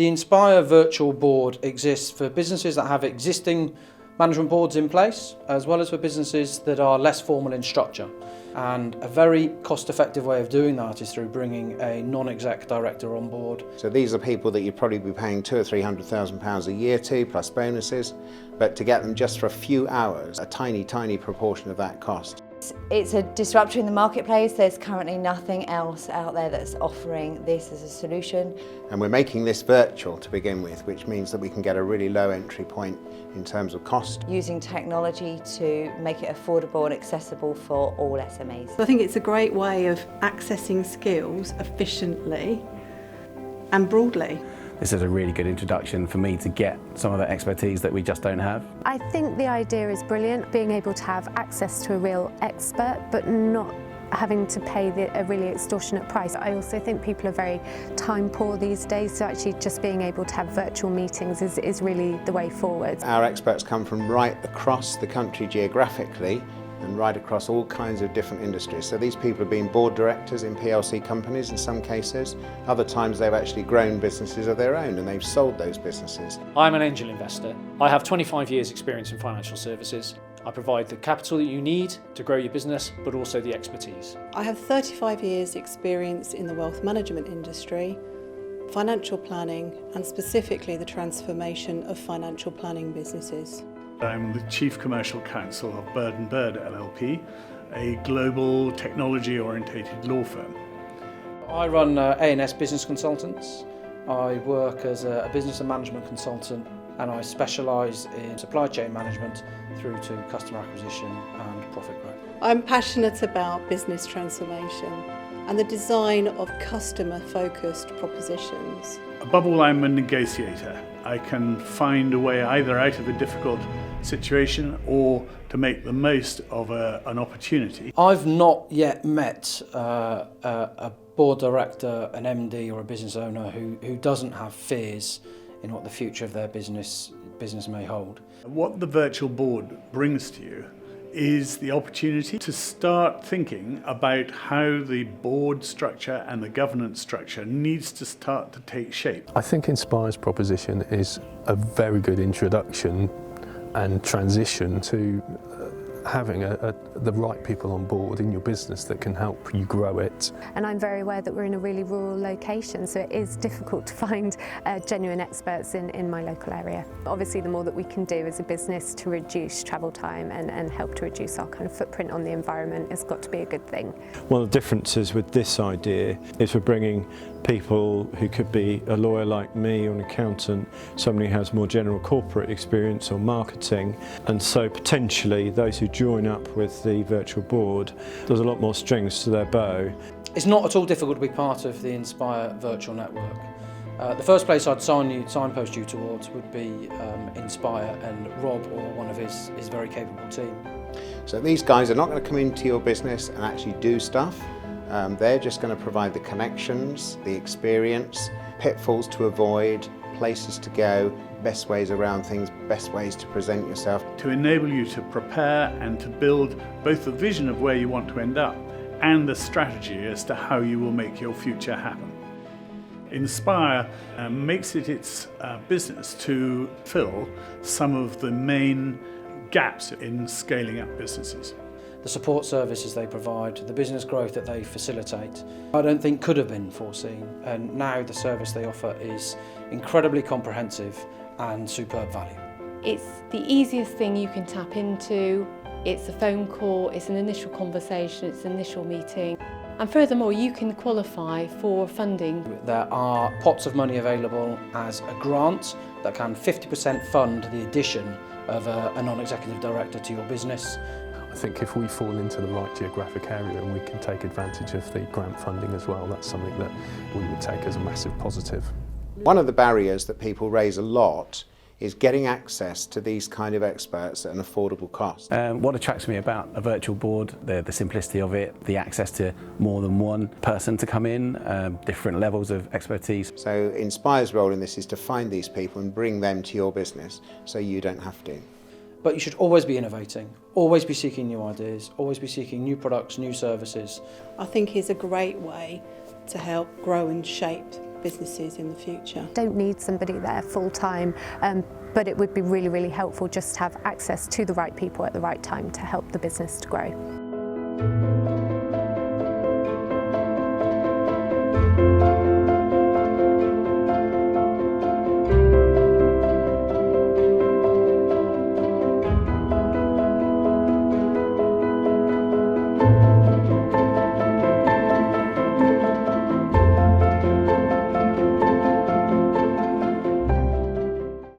The Inspire virtual board exists for businesses that have existing management boards in place, as well as for businesses that are less formal in structure. And a very cost-effective way of doing that is through bringing a non-exec director on board. So these are people that you'd probably be paying £200,000 or £300,000 a year to, plus bonuses, but to get them just for a few hours, a tiny, tiny proportion of that cost. It's a disruptor in the marketplace. There's currently nothing else out there that's offering this as a solution. And we're making this virtual to begin with, which means that we can get a really low entry point in terms of cost. Using technology to make it affordable and accessible for all SMEs. I think it's a great way of accessing skills efficiently and broadly. This is a really good introduction for me to get some of the expertise that we just don't have. I think the idea is brilliant, being able to have access to a real expert, but not having to pay a really extortionate price. I also think people are very time poor these days, so actually just being able to have virtual meetings is really the way forward. Our experts come from right across the country geographically and right across all kinds of different industries. So these people have been board directors in PLC companies in some cases. Other times they've actually grown businesses of their own and they've sold those businesses. I'm an angel investor. I have 25 years experience in financial services. I provide the capital that you need to grow your business, but also the expertise. I have 35 years experience in the wealth management industry, financial planning, and specifically the transformation of financial planning businesses. I'm the Chief Commercial Counsel of Bird & Bird LLP, a global technology-orientated law firm. I run A&S Business Consultants. I work as a business and management consultant, and I specialise in supply chain management through to customer acquisition and profit growth. I'm passionate about business transformation and the design of customer-focused propositions. Above all, I'm a negotiator. I can find a way either out of a difficult situation or to make the most of an opportunity. I've not yet met a board director, an MD or a business owner who doesn't have fears in what the future of their business may hold. What the virtual board brings to you is the opportunity to start thinking about how the board structure and the governance structure needs to start to take shape. I think Inspire's proposition is a very good introduction and transition to having the right people on board in your business that can help you grow it. And I'm very aware that we're in a really rural location, so it is difficult to find genuine experts in my local area. Obviously, the more that we can do as a business to reduce travel time and help to reduce our kind of footprint on the environment has got to be a good thing. One of the differences with this idea is we're bringing people who could be a lawyer like me or an accountant, somebody who has more general corporate experience or marketing, and so potentially those who join up with the virtual board, there's a lot more strings to their bow. It's not at all difficult to be part of the Inspire virtual network. The first place I'd signpost you towards would be Inspire and Rob or one of his very capable team. So these guys are not going to come into your business and actually do stuff. They're just going to provide the connections, the experience, pitfalls to avoid, places to go, best ways around things, best ways to present yourself. To enable you to prepare and to build both the vision of where you want to end up and the strategy as to how you will make your future happen. Inspire makes it its business to fill some of the main gaps in scaling up businesses. The support services they provide, the business growth that they facilitate, I don't think could have been foreseen. And now the service they offer is incredibly comprehensive and superb value. It's the easiest thing you can tap into. It's a phone call, it's an initial conversation, it's an initial meeting. And furthermore, you can qualify for funding. There are pots of money available as a grant that can 50% fund the addition of a non-executive director to your business. I think if we fall into the right geographic area and we can take advantage of the grant funding as well, that's something that we would take as a massive positive. One of the barriers that people raise a lot is getting access to these kind of experts at an affordable cost. What attracts me about a virtual board, the simplicity of it, the access to more than one person to come in, different levels of expertise. So Inspire's role in this is to find these people and bring them to your business so you don't have to. But you should always be innovating, always be seeking new ideas, always be seeking new products, new services. I think it's a great way to help grow and shape businesses in the future. Don't need somebody there full time, but it would be really, really helpful just to have access to the right people at the right time to help the business to grow.